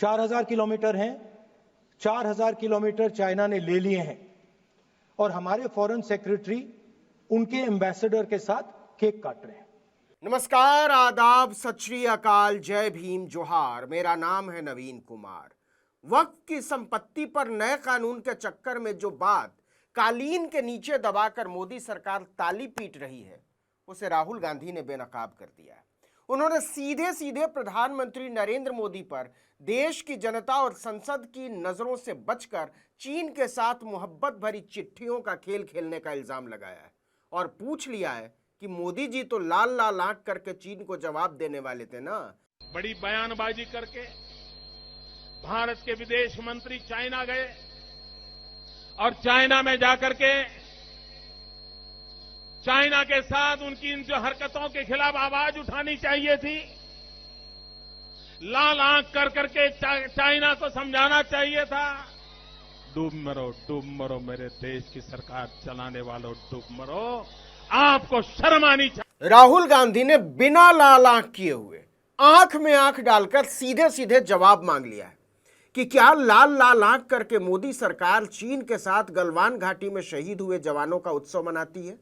4,000 kilometre हैं, 4,000 kilometre China ने ले लिए हैं और हमारे फॉरेन सेक्रेटरी उनके एम्बेसडर के साथ केक काट रहे हैं। नमस्कार, आदाब, सत श्री अकाल, जय भीम, जोहार। मेरा नाम है नवीन कुमार। वक्फ की संपत्ति पर नए कानून के चक्कर में जो बात कालीन के नीचे दबाकर मोदी सरकार ताली पीट रही है, उसे राहुल गांधी ने बेनकाब कर दिया है। उन्होंने सीधे सीधे प्रधानमंत्री नरेंद्र मोदी पर देश की जनता और संसद की नजरों से बचकर चीन के साथ मोहब्बत भरी चिट्ठियों का खेल खेलने का इल्जाम लगाया है और पूछ लिया है कि मोदी जी तो लाल लाल आंख करके चीन को जवाब देने वाले थे ना। बड़ी बयानबाजी करके भारत के विदेश मंत्री चाइना गए और चाइना में जाकर के चाइना के साथ उनकी इन जो हरकतों के खिलाफ आवाज उठानी चाहिए थी, लाल आंख कर करके चाइना को समझाना चाहिए था। डूब मरो मेरे देश की सरकार चलाने वालों, डूब मरो, आपको शर्म आनी चाहिए। राहुल गांधी ने बिना लाल आंख किए हुए आंख में आंख डालकर सीधे सीधे जवाब मांग लिया है कि क्या लाल लाल आंख करके मोदी सरकार चीन के साथ गलवान घाटी में शहीद हुए जवानों का उत्सव मनाती है।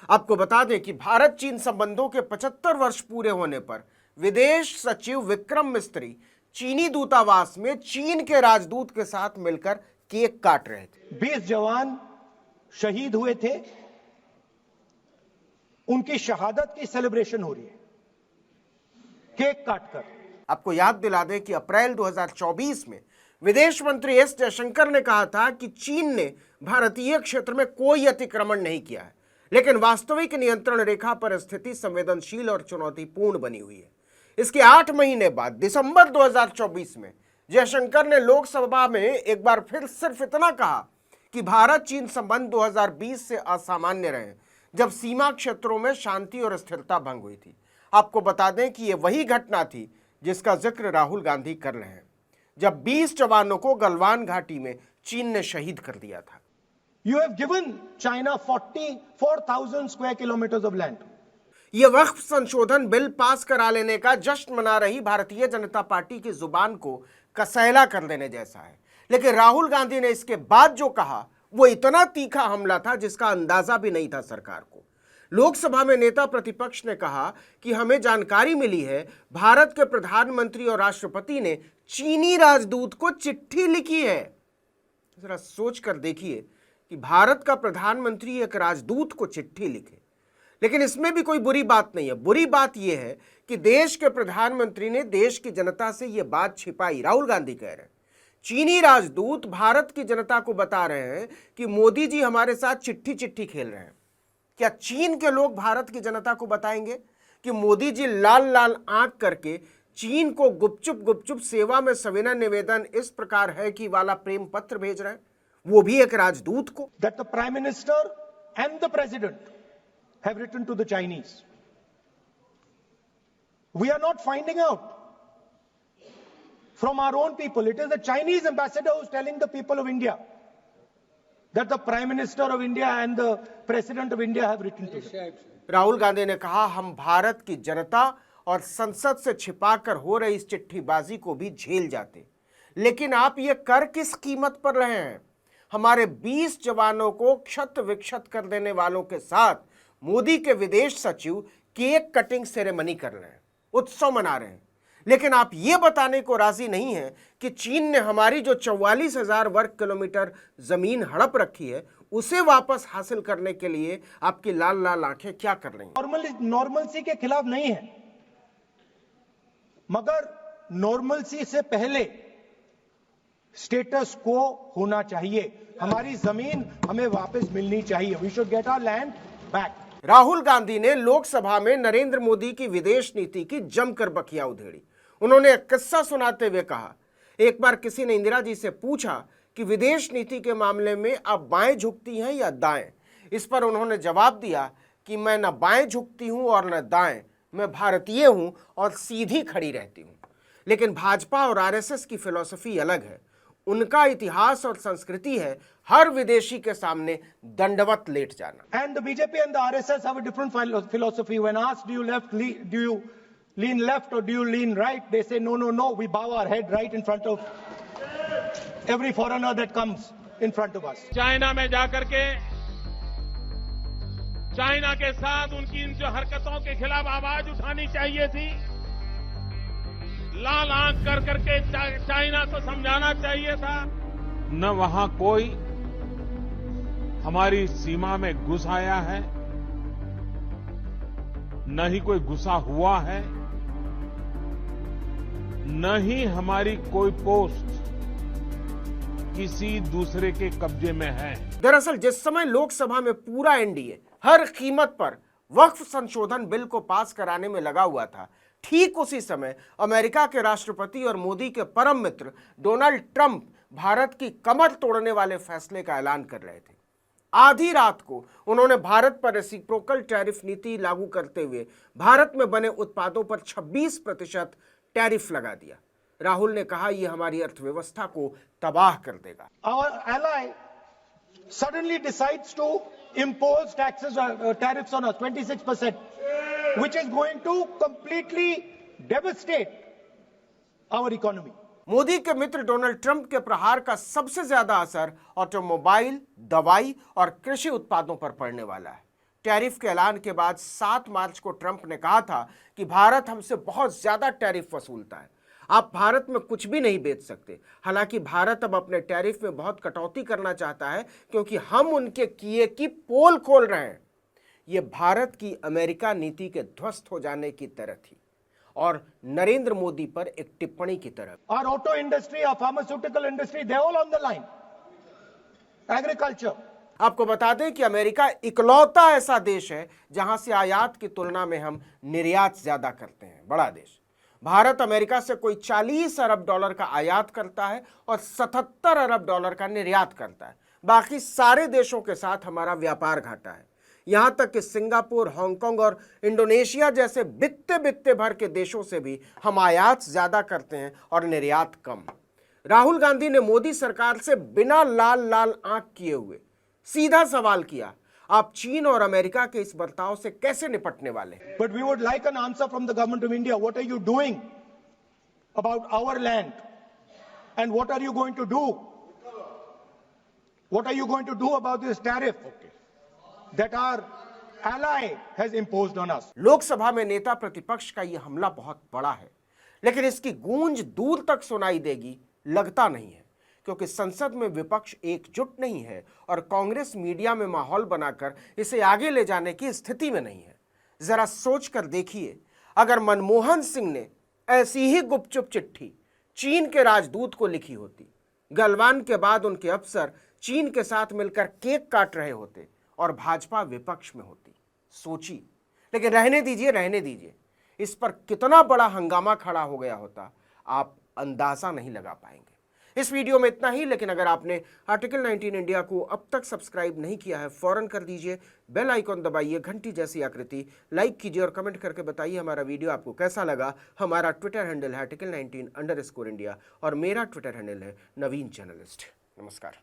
आपको बता दें कि भारत चीन संबंधों के 75 वर्ष पूरे होने पर विदेश सचिव विक्रम मिस्त्री चीनी दूतावास में चीन के राजदूत के साथ मिलकर केक काट रहे थे। 20 जवान शहीद हुए थे, उनकी शहादत की सेलिब्रेशन हो रही है केक काटकर। आपको याद दिला दें कि अप्रैल 2024 में विदेश मंत्री एस जयशंकर ने कहा था कि चीन ने भारतीय क्षेत्र में कोई अतिक्रमण नहीं किया है, लेकिन वास्तविक नियंत्रण रेखा पर स्थिति संवेदनशील और चुनौतीपूर्ण बनी हुई है। इसके 8 महीने बाद दिसंबर 2024 में जयशंकर ने लोकसभा में एक बार फिर सिर्फ इतना कहा कि भारत चीन संबंध 2020 से असामान्य रहे, जब सीमा क्षेत्रों में शांति और स्थिरता भंग हुई थी। आपको बता दें कि यह वही घटना थी जिसका जिक्र राहुल गांधी कर रहे हैं, जब 20 जवानों को गलवान घाटी में चीन ने शहीद कर दिया था। You have given China 44,000 square kilometers of land. यह वक्फ संशोधन बिल पास करा लेने का जश्न मना रही भारतीय जनता पार्टी की जुबान को कसैला कर देने जैसा है, लेकिन राहुल गांधी ने इसके बाद जो कहा वो इतना तीखा हमला था जिसका अंदाजा भी नहीं था सरकार को। लोकसभा में नेता प्रतिपक्ष ने कहा कि हमें जानकारी मिली है भारत के प्रधानमंत्री और राष्ट्रपति ने चीनी राजदूत को चिट्ठी लिखी है। जरा सोच कर देखिए कि भारत का प्रधानमंत्री एक राजदूत को चिट्ठी लिखे। लेकिन इसमें भी कोई बुरी बात नहीं है। बुरी बात यह है कि देश के प्रधानमंत्री ने देश की जनता से यह बात छिपाई। राहुल गांधी कह रहे हैं चीनी राजदूत भारत की जनता को बता रहे हैं कि मोदी जी हमारे साथ चिट्ठी चिट्ठी खेल रहे हैं। क्या चीन के लोग भारत की जनता को बताएंगे कि मोदी जी लाल लाल आंख करके चीन को गुपचुप सेवा में सविनय निवेदन इस प्रकार है कि वाला प्रेम पत्र भेज रहे हैं, वो भी एक राजदूत को। That the Prime Minister and the President have written to the Chinese. We are not finding out from our own people. It is the Chinese ambassador who's telling the people of India that the Prime Minister of India and the President of India have written to them. Rahul Gandhi ने कहा हम भारत की जनता और संसद से छिपाकर हो रही इस चिट्ठीबाजी को भी झेल जाते, लेकिन आप ये कर किस कीमत पर रहे हैं। हमारे 20 जवानों को क्षत विक्षत कर देने वालों के साथ मोदी के विदेश सचिव केक कटिंग सेरेमनी कर रहे हैं, उत्सव मना रहे हैं, लेकिन आप ये बताने को राजी नहीं हैं कि चीन ने हमारी जो 44,000 वर्ग किलोमीटर जमीन हड़प रखी है उसे वापस हासिल करने के लिए आपकी लाल लाल आंखें क्या कर रही हैं। नॉर्मलसी के खिलाफ नहीं है, मगर नॉर्मलसी से पहले स्टेटस को होना चाहिए। हमारी जमीन हमें वापस मिलनी चाहिए। We should get our land back. Rahul Gandhi ने लोकसभा में नरेंद्र मोदी की विदेश नीति की जमकर बखिया उधेड़ी। उन्होंने एक किस्सा सुनाते हुए कहा, एक बार किसी ने इंदिरा जी से पूछा कि विदेश नीति के मामले में आप बाएं झुकती हैं या दाएं। इस पर उन्होंने जवाब दिया कि मैं न बाएं झुकती हूं और न दाएं, मैं भारतीय हूं और सीधी खड़ी रहती हूं। लेकिन भाजपा और आरएसएस की फिलॉसफी अलग है। उनका इतिहास और संस्कृति है हर विदेशी के सामने दंडवत लेट जाना। And the BJP and the RSS have a different philosophy. When asked, do you lean left or do you lean right? They say, no, no, no. We bow our head right in front of every foreigner that comes in front of us. China में जाकर के China के साथ उनकी इन जो हरकतों के खिलाफ आवाज उठानी चाहिए थी, लाल आंख कर करके चाइना को समझाना चाहिए था। न वहां कोई हमारी सीमा में घुस आया है, न ही कोई घुसा हुआ है, न ही हमारी कोई पोस्ट किसी दूसरे के कब्जे में है। दरअसल जिस समय लोकसभा में पूरा एनडीए हर कीमत पर वक्फ संशोधन बिल को पास कराने में लगा हुआ था, ठीक उसी समय अमेरिका के राष्ट्रपति और मोदी के परम मित्र डोनाल्ड ट्रंप भारत की कमर तोड़ने वाले फैसले का ऐलान कर रहे थे। आधी रात को उन्होंने भारत पर रेसिप्रोकल टैरिफ नीति लागू करते हुए भारत में बने उत्पादों पर 26% टैरिफ लगा दिया। राहुल ने कहा यह हमारी अर्थव्यवस्था को तबाह कर देगा। Our ally suddenly decides to impose tariffs on us, 26%, which is going to completely devastate our economy. Modi के मित्र डोनाल्ड ट्रंप के प्रहार का सबसे ज्यादा असर ऑटोमोबाइल, दवाई और कृषि उत्पादों पर पड़ने वाला है। टैरिफ के ऐलान के बाद 7 मार्च को ट्रंप ने कहा था कि भारत हमसे बहुत ज्यादा टैरिफ वसूलता है, आप भारत में कुछ भी नहीं बेच सकते। हालांकि भारत अब अपने टैरिफ में बहुत कटौती करना चाहता है क्योंकि हम उनके किए की पोल खोल रहे हैं। यह भारत की अमेरिका नीति के ध्वस्त हो जाने की तरह थी और नरेंद्र मोदी पर एक टिप्पणी की तरह। Our auto industry, our pharmaceutical industry, they're all on the line. Agriculture. आपको बता दें कि अमेरिका इकलौता ऐसा देश है जहां से आयात की तुलना में हम निर्यात ज्यादा करते हैं। बड़ा देश भारत अमेरिका से कोई 40 अरब डॉलर का आयात करता है और 77 अरब डॉलर का निर्यात करता है। बाकी सारे देशों के साथ हमारा व्यापार घाटा है। यहां तक कि सिंगापुर, हांगकांग और इंडोनेशिया जैसे बित्ते भर के देशों से भी हम आयात ज्यादा करते हैं और निर्यात कम। राहुल गांधी ने मोदी सरकार से बिना लाल आंख किए हुए सीधा सवाल किया, आप चीन और अमेरिका के इस बर्ताव से कैसे निपटने वाले? But we would like an answer from the government of India. What are you doing about our land? And what are you going to do? What are you going to do about this tariff that our ally has imposed on us? Lok Sabha में नेता प्रतिपक्ष का यह हमला बहुत बड़ा है, लेकिन इसकी गूंज दूर तक सुनाई देगी लगता नहीं है, क्योंकि संसद में विपक्ष एकजुट नहीं है और कांग्रेस मीडिया में माहौल बनाकर इसे आगे ले जाने की स्थिति में नहीं है। जरा सोच कर देखिए, अगर मनमोहन सिंह ने ऐसी ही गुपचुप चिट्ठी चीन के राजदूत को लिखी होती, गलवान के बाद उनके अफसर चीन के साथ मिलकर केक काट रहे होते और भाजपा विपक्ष में होती, सोचिए। लेकिन रहने दीजिए, इस पर कितना बड़ा हंगामा खड़ा हो गया होता, आप अंदाजा नहीं लगा पाएंगे। इस वीडियो में इतना ही, लेकिन अगर आपने आर्टिकल 19 इंडिया को अब तक सब्सक्राइब नहीं किया है, फौरन कर दीजिए, बेल आइकॉन दबाइए, घंटी जैसी आकृति, लाइक कीजिए और कमेंट करके बताइए हमारा वीडियो आपको कैसा लगा। हमारा ट्विटर हैंडल है article19_India और मेरा ट्विटर हैंडल है नवीन जर्नलिस्ट। नमस्कार।